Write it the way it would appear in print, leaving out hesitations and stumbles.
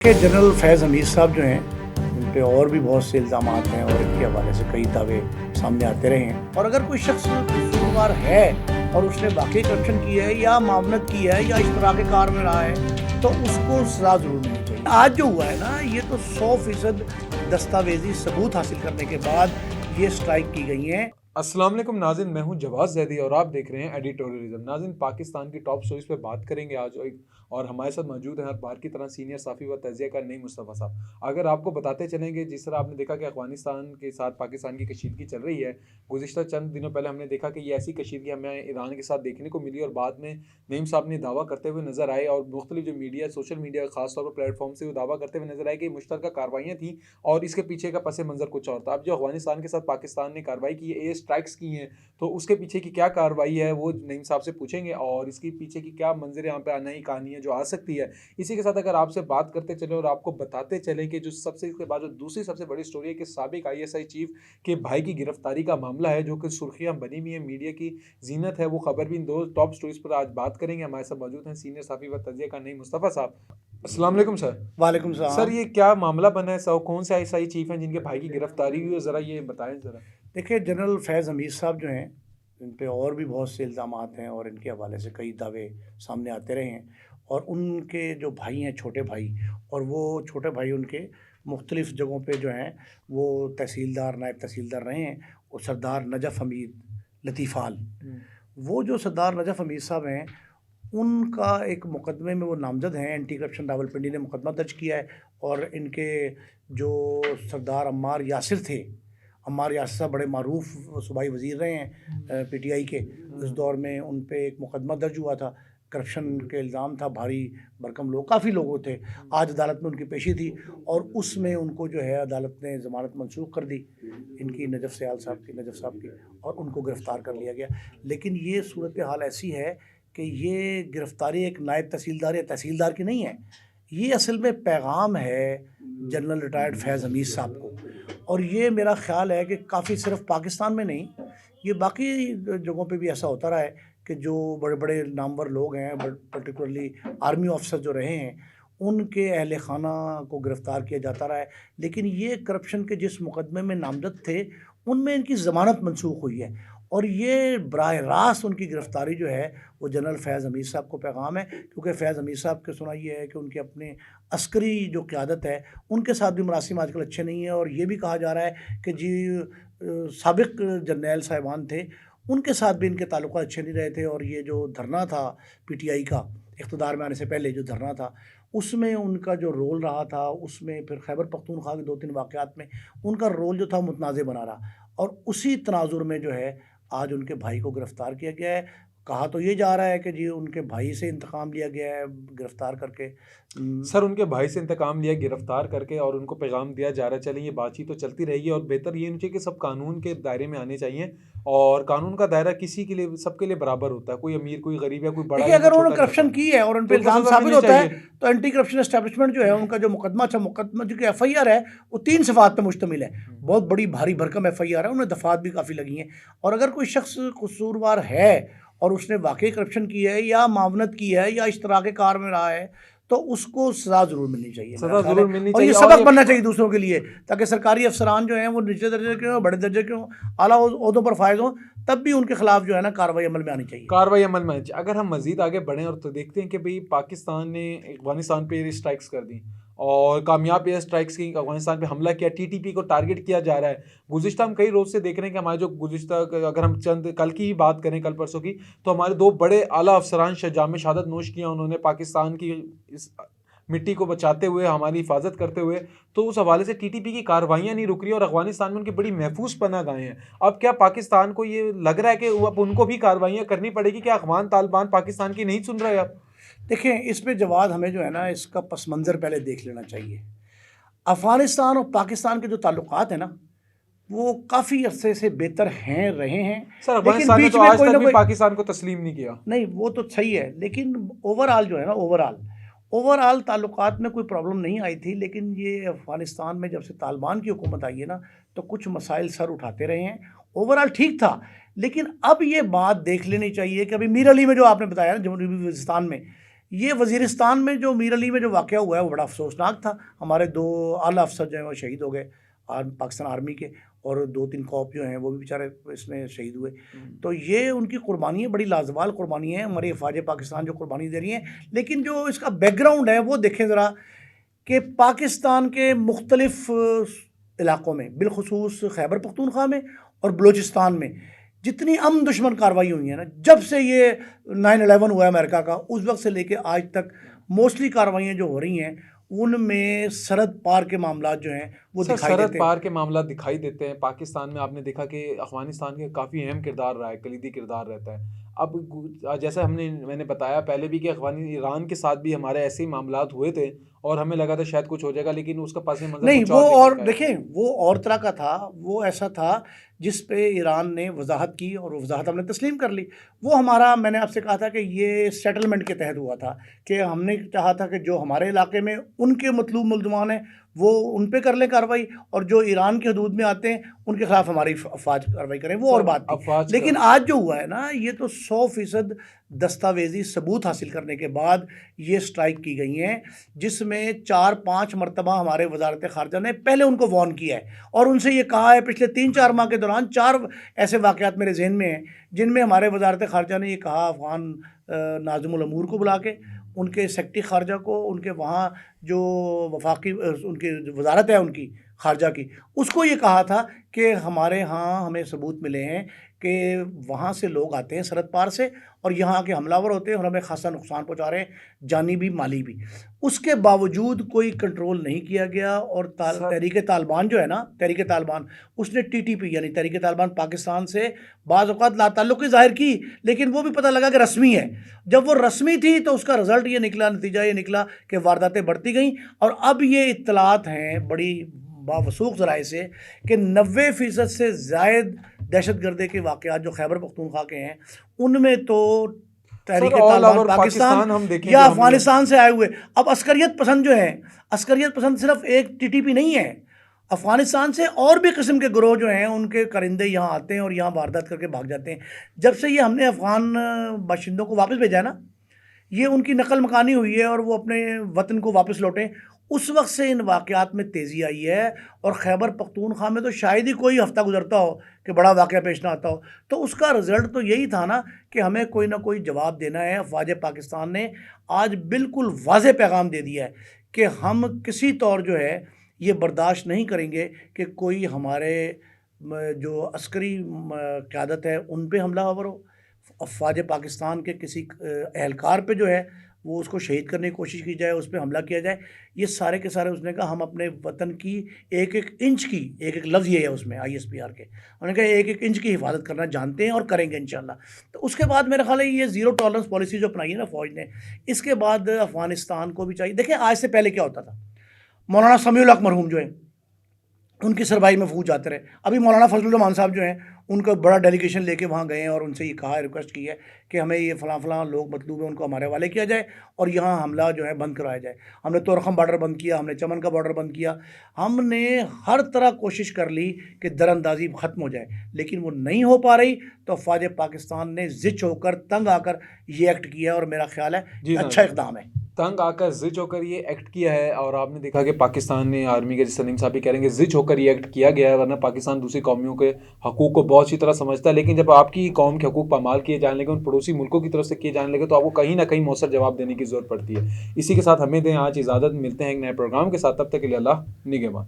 کہ جنرل فیض حمید صاحب جو ہیں ان پہ اور بھی بہت سے الزامات ہیں اور ان کے حوالے سے کئی دعوے سامنے آتے رہے ہیں، اور اگر کوئی شخص قصوروار ہے اور اس نے واقعی کرپشن کی ہے یا معاونت کی ہے یا اشتراک کار میں رہا ہے تو اس کو سزا ضرور ملنی چاہیے۔ آج جو ہوا ہے نا، یہ تو 100% دستاویزی ثبوت حاصل کرنے کے بعد یہ سٹرائک کی گئی ہیں۔ السلام علیکم ناظرین، میں ہوں جواز زیدی اور آپ دیکھ رہے ہیں ایڈیٹوریلزم۔ ناظرین، پاکستان کی ٹاپ سٹوریز پہ بات کریں گے آج، اور ہمارے ساتھ موجود ہیں ہر بار کی طرح سینئر صحافی و تجزیہ کار نعیم مصطفیٰ صاحب۔ اگر آپ کو بتاتے چلیں گے، جس طرح آپ نے دیکھا کہ افغانستان کے ساتھ پاکستان کی کشیدگی چل رہی ہے، گزشتہ چند دنوں پہلے ہم نے دیکھا کہ یہ ایسی کشیدگی ہمیں ایران کے ساتھ دیکھنے کو ملی، اور بعد میں نعیم صاحب نے دعویٰ کرتے ہوئے نظر آئے، اور مختلف جو میڈیا، سوشل میڈیا خاص طور پر پلیٹ فارم سے وہ دعویٰ کرتے ہوئے نظر آئے کہ مشترکہ کارروائیاں تھیں اور اس کے پیچھے کا پس منظر کچھ اور تھا۔ اب جو افغانستان کے ساتھ پاکستان نے کارروائی کی ہے، ایئر اسٹرائکس کی ہیں، تو اس کے پیچھے کی کیا کارروائی ہے وہ نعیم صاحب سے پوچھیں گے، اور اس کے پیچھے کی کیا منظر یہاں پہ نئی کہانی ہے جو آ سکتی ہے۔ اسی کے ساتھ اگر آپ سے بات کرتے چلیں اور آپ کو بتاتے چلیں کہ جو سب سے اس کے بعد جو دوسری سب سے بڑی سٹوری ہے کہ سابق ISI چیف کے بھائی کی گرفتاری کا معاملہ ہے، جو کہ سرخیاں بنی ہوئی ہیں، میڈیا کی زینت ہے، وہ خبر بھی ان دو ٹاپ سٹوریز پر آج بات کریں گے۔ ہمارے ساتھ موجود ہیں سینئر صحافی و تجزیہ کار نعیم مصطفیٰ صاحب۔ السلام علیکم سر۔ وعلیکم السلام سر، یہ کیا معاملہ بنا ہے؟ کون سے ISI چیف ہیں جن کے بھائی کی گرفتاری ہوئی ہے؟ ذرا یہ بتائیں ذرا۔ دیکھیں، جنرل فیض حمید صاحب جو ہیں ان پہ اور بھی بہت سے الزامات ہیں اور ان کے حوالے سے کئی دعوے سامنے آتے رہے ہیں، اور ان کے جو بھائی ہیں، چھوٹے بھائی، اور وہ چھوٹے بھائی ان کے مختلف جگہوں پہ جو ہیں وہ تحصیلدار، نائب تحصیلدار رہے ہیں، اور سردار نجف حمید لطیفال، وہ جو سردار نجف حمید صاحب ہیں ان کا ایک مقدمے میں وہ نامزد ہیں۔ اینٹی کرپشن راولپنڈی نے مقدمہ درج کیا ہے، اور ان کے جو سردار عمار یاسر تھے، عمار یاسر صاحب بڑے معروف صوبائی وزیر رہے ہیں PTI کے، اس دور میں ان پہ ایک مقدمہ درج ہوا تھا، کرپشن کے الزام تھا، بھاری بھرکم لوگ، کافی لوگوں تھے۔ آج عدالت میں ان کی پیشی تھی، اور اس میں ان کو جو ہے عدالت نے ضمانت منسوخ کر دی، ان کی نجف صاحب کی، اور ان کو گرفتار کر لیا گیا۔ لیکن یہ صورتحال ایسی ہے کہ یہ گرفتاری ایک نائب تحصیلدار یا تحصیلدار کی نہیں ہے، یہ اصل میں پیغام ہے جنرل ریٹائرڈ فیض حمید صاحب کو، اور یہ میرا خیال ہے کہ کافی صرف پاکستان میں نہیں، یہ باقی جگہوں پہ بھی ایسا ہوتا رہا ہے کہ جو بڑے بڑے نامور لوگ ہیں، پرٹیکولرلی آرمی آفیسر جو رہے ہیں، ان کے اہل خانہ کو گرفتار کیا جاتا رہا ہے، لیکن یہ کرپشن کے جس مقدمے میں نامزد تھے ان میں ان کی ضمانت منسوخ ہوئی ہے، اور یہ براہ راست ان کی گرفتاری جو ہے وہ جنرل فیض حمید صاحب کو پیغام ہے، کیونکہ فیض حمید صاحب کے سنا یہ ہے کہ ان کے اپنے عسکری جو قیادت ہے ان کے ساتھ بھی مراسم آج کل اچھے نہیں ہیں، اور یہ بھی کہا جا رہا ہے کہ جی سابق جرنیل صاحبان تھے ان کے ساتھ بھی ان کے تعلقات اچھے نہیں رہے تھے، اور یہ جو دھرنا تھا PTI کا اقتدار میں آنے سے پہلے جو دھرنا تھا، اس میں ان کا جو رول رہا تھا، اس میں پھر خیبر پختونخوا کے 2-3 واقعات میں ان کا رول جو تھا متنازع بنا رہا، اور اسی تناظر میں جو ہے آج ان کے بھائی کو گرفتار کیا گیا ہے۔ کہا تو یہ جا رہا ہے کہ جی ان کے بھائی سے انتقام لیا گیا ہے گرفتار کر کے۔ سر، ان کے بھائی سے انتقام لیا گرفتار کر کے، اور ان کو پیغام دیا جا رہا ہے، چلیں یہ بات چیت تو چلتی رہے گی، اور بہتر یہ نہیں کہ سب قانون کے دائرے میں آنے چاہیے، اور قانون کا دائرہ کسی کے لیے، سب کے لیے برابر ہوتا ہے، کوئی امیر کوئی غریب ہے، کوئی بڑا ہے، اگر انہوں نے کرپشن کی ہے اور ان پہ الزام ثابت ہوتا ہے تو اینٹی کرپشن اسٹیبلشمنٹ جو ہے ان کا جو مقدمہ جو کہ FIR ہے وہ 3 صفحات پہ مشتمل ہے، بہت بڑی بھاری بھرکم FIR ہے، انہیں دفعات بھی کافی لگی ہیں، اور اگر کوئی شخص قصوروار ہے اور اس نے واقعی کرپشن کی ہے یا معاونت کی ہے یا اشتراک کار میں رہا ہے تو اس کو سزا ضرور ملنی چاہیے، اور یہ سبق بننا چاہیے دوسروں کے لیے، تاکہ سرکاری افسران جو ہیں وہ نچلے درجے کے ہوں، بڑے درجے کے ہوں، اعلیٰ عہدوں پر فائز ہوں، تب بھی ان کے خلاف جو ہے نا کارروائی عمل میں آنی چاہیے۔ کارروائی عمل میں آنی چاہیے۔ اگر ہم مزید آگے بڑھیں اور تو دیکھتے ہیں کہ بھئی پاکستان نے افغانستان پہ ایئر اسٹرائکس کر دی، اور کامیاب ایئر اسٹرائکس کی، افغانستان پہ حملہ کیا، TTP کو ٹارگٹ کیا جا رہا ہے۔ گزشتہ ہم کئی روز سے دیکھ رہے ہیں کہ ہمارے جو گزشتہ، اگر ہم چند کل کی ہی بات کریں، کل پرسوں کی، تو ہمارے 2 بڑے اعلیٰ افسران جام شہادت نوش کیا انہوں نے، پاکستان کی اس مٹی کو بچاتے ہوئے، ہماری حفاظت کرتے ہوئے، تو اس حوالے سے TTP کی کارروائیاں نہیں رک رہی، اور افغانستان میں ان کی بڑی محفوظ پناہ گاہیں ہیں۔ اب کیا پاکستان کو یہ لگ رہا ہے کہ اب ان کو بھی کارروائیاں کرنی پڑے گی؟ کیا افغان طالبان پاکستان کی نہیں سن رہے اب؟ دیکھیں، اس پہ جواد ہمیں جو ہے نا اس کا پس منظر پہلے دیکھ لینا چاہیے۔ افغانستان اور پاکستان کے جو تعلقات ہیں نا وہ کافی عرصے سے بہتر ہیں، رہے ہیں، سر افغانستان نے تو آج تک بھی پاکستان کو تسلیم نہیں کیا۔ نہیں، وہ تو صحیح ہے، لیکن اوورآل جو ہے نا، اوورآل تعلقات میں کوئی پرابلم نہیں آئی تھی، لیکن یہ افغانستان میں جب سے طالبان کی حکومت آئی ہے نا تو کچھ مسائل سر اٹھاتے رہے ہیں۔ اوورآل ٹھیک تھا، لیکن اب یہ بات دیکھ لینی چاہیے کہ ابھی میر علی میں جو آپ نے بتایا نا، جنوبی وزیرستان میں یہ وزیرستان میں جو میر علی میں جو واقعہ ہوا ہے وہ بڑا افسوسناک تھا. ہمارے 2 اعلیٰ افسر جو ہیں وہ شہید ہو گئے پاکستان آرمی کے, اور 2-3 کوپ جو ہیں وہ بھی بیچارے اس میں شہید ہوئے. تو یہ ان کی قربانی ہے, بڑی لازوال قربانی ہے. ہماری افواج پاکستان جو قربانی دے رہی ہیں, لیکن جو اس کا بیک گراؤنڈ ہے وہ دیکھیں ذرا کہ پاکستان کے مختلف علاقوں میں, بالخصوص خیبر پختونخوا میں اور بلوچستان میں, جتنی امن دشمن کارروائی ہوئی ہیں نا, جب سے یہ 9/11 ہوا ہے امریکہ کا, اس وقت سے لے کے آج تک موسٹلی کارروائیاں جو ہو رہی ہیں ان میں سرحد پار کے معاملات جو ہیں وہ دکھائی دیتے ہیں. سرحد پار کے معاملات دکھائی دیتے ہیں. پاکستان میں آپ نے دیکھا کہ افغانستان کے کافی اہم کردار رہا ہے, کلیدی کردار رہتا ہے. اب جیسا میں نے بتایا پہلے بھی کہ ایران کے ساتھ بھی ہمارے ایسے ہی معاملات ہوئے تھے اور ہمیں لگا تھا شاید کچھ ہو جائے گا, لیکن اس کا پس منظر نہیں, وہ اور دیکھیں وہ اور طرح کا تھا. وہ ایسا تھا جس پہ ایران نے وضاحت کی اور وضاحت ہم نے تسلیم کر لی. وہ ہمارا, میں نے آپ سے کہا تھا کہ یہ سیٹلمنٹ کے تحت ہوا تھا, کہ ہم نے چاہا تھا کہ جو ہمارے علاقے میں ان کے مطلوب ملزمان ہیں وہ ان پہ کر لیں کارروائی, اور جو ایران کی حدود میں آتے ہیں ان کے خلاف ہماری افواج کارروائی کریں, وہ اور بات تھی. لیکن آج جو ہوا ہے نا, یہ تو 100% دستاویزی ثبوت حاصل کرنے کے بعد یہ سٹرائک کی گئی ہیں, جس میں 4-5 مرتبہ ہمارے وزارت خارجہ نے پہلے ان کو وارن کیا ہے اور ان سے یہ کہا ہے. پچھلے 3-4 ماہ کے دوران 4 ایسے واقعات میرے ذہن میں ہیں جن میں ہمارے وزارت خارجہ نے یہ کہا افغان ناظم الامور کو بلا کے, ان کے سیکرٹری خارجہ کو, ان کے وہاں جو وفاقی ان کی وزارت ہے ان کی خارجہ کی, اس کو یہ کہا تھا کہ ہمارے ہاں ہمیں ثبوت ملے ہیں کہ وہاں سے لوگ آتے ہیں سرحد پار سے اور یہاں آ کے حملہ ور ہوتے ہیں اور ہمیں خاصا نقصان پہنچا رہے ہیں, جانی بھی مالی بھی. اس کے باوجود کوئی کنٹرول نہیں کیا گیا. اور تحریک طالبان جو ہے نا, تحریک طالبان, اس نے TTP یعنی تحریک طالبان پاکستان سے بعض اوقات لا تعلقی ظاہر کی, لیکن وہ بھی پتہ لگا کہ رسمی ہے. جب وہ رسمی تھی تو اس کا رزلٹ یہ نکلا, نتیجہ یہ نکلا کہ وارداتیں بڑھتی گئیں. اور اب یہ اطلاعات ہیں بڑی باوثوق ذرائع سے کہ 90% سے زائد دہشت گردی کے واقعات جو خیبر پختونخوا کے ہیں ان میں تو تحریک طالبان پاکستان یا افغانستان سے آئے ہوئے. اب عسکریت پسند جو ہیں, عسکریت پسند صرف ایک TTP نہیں ہے, افغانستان سے اور بھی قسم کے گروہ جو ہیں ان کے کرندے یہاں آتے ہیں اور یہاں واردات کر کے بھاگ جاتے ہیں. جب سے یہ ہم نے افغان باشندوں کو واپس بھیجا ہے نا, یہ ان کی نقل مکانی ہوئی ہے اور وہ اپنے وطن کو واپس لوٹیں, اس وقت سے ان واقعات میں تیزی آئی ہے. اور خیبر پختونخوا میں تو شاید ہی کوئی ہفتہ گزرتا ہو کہ بڑا واقعہ پیش نہ آتا ہو. تو اس کا رزلٹ تو یہی تھا نا کہ ہمیں کوئی نہ کوئی جواب دینا ہے. افواج پاکستان نے آج بالکل واضح پیغام دے دیا ہے کہ ہم کسی طور جو ہے یہ برداشت نہیں کریں گے کہ کوئی ہمارے جو عسکری قیادت ہے ان پہ حملہ آور ہو. افواج پاکستان کے کسی اہلکار پہ جو ہے وہ اس کو شہید کرنے کی کوشش کی جائے, اس پہ حملہ کیا جائے. یہ سارے کے سارے اس نے کہا ہم اپنے وطن کی ایک انچ کی, ایک لفظ یہ ہے اس میں ISPR کے, انہوں نے کہا ایک انچ کی حفاظت کرنا جانتے ہیں اور کریں گے انشاءاللہ. تو اس کے بعد میرا خیال ہے یہ 0 ٹالرنس پالیسی جو اپنائی ہے نا فوج نے, اس کے بعد افغانستان کو بھی چاہیے. دیکھیں آج سے پہلے کیا ہوتا تھا, مولانا سمیع الحق مرحوم جو ہیں ان کی سربراہی میں فوج جاتے رہے. ابھی مولانا فضل الرحمان صاحب جو ہیں ان کا بڑا ڈیلیگیشن لے کے وہاں گئے ہیں اور ان سے یہ کہا, ریکویسٹ کی ہے کہ ہمیں یہ فلاں لوگ مطلوب ہیں ان کو ہمارے حوالے کیا جائے اور یہاں حملہ جو ہے بند کرایا جائے. ہم نے تورخم بارڈر بند کیا, ہم نے چمن کا بارڈر بند کیا, ہم نے ہر طرح کوشش کر لی کہ در اندازی ختم ہو جائے, لیکن وہ نہیں ہو پا رہی. تو افواج پاکستان نے زچ ہو کر, تنگ آ کر یہ ایکٹ کیا ہے اور میرا خیال ہے اچھا اقدام ہے. تنگ آ کر زچ ہو کر یہ ایکٹ کیا ہے. اور آپ نے دیکھا کہ پاکستان نے آرمی کے سلیم صاحب بھی کہہ رہے ہیں کہ زچ ہو کر یہ ایکٹ کیا گیا ہے, ورنہ پاکستان دوسری قومیوں کے حقوق کو بہت اچھی طرح سمجھتا ہے. لیکن جب آپ کی قوم کے حقوق پامال کیے جانے لگے, ان پڑوسی ملکوں کی طرف سے کیے جانے لگے, تو آپ کو کہیں نہ کہیں مؤثر جواب دینے کی ضرورت پڑتی ہے. اسی کے ساتھ ہمیں دیں آج اجازت, ملتے ہیں ایک نئے پروگرام کے ساتھ. تب تک کے لیے اللہ نگہبان.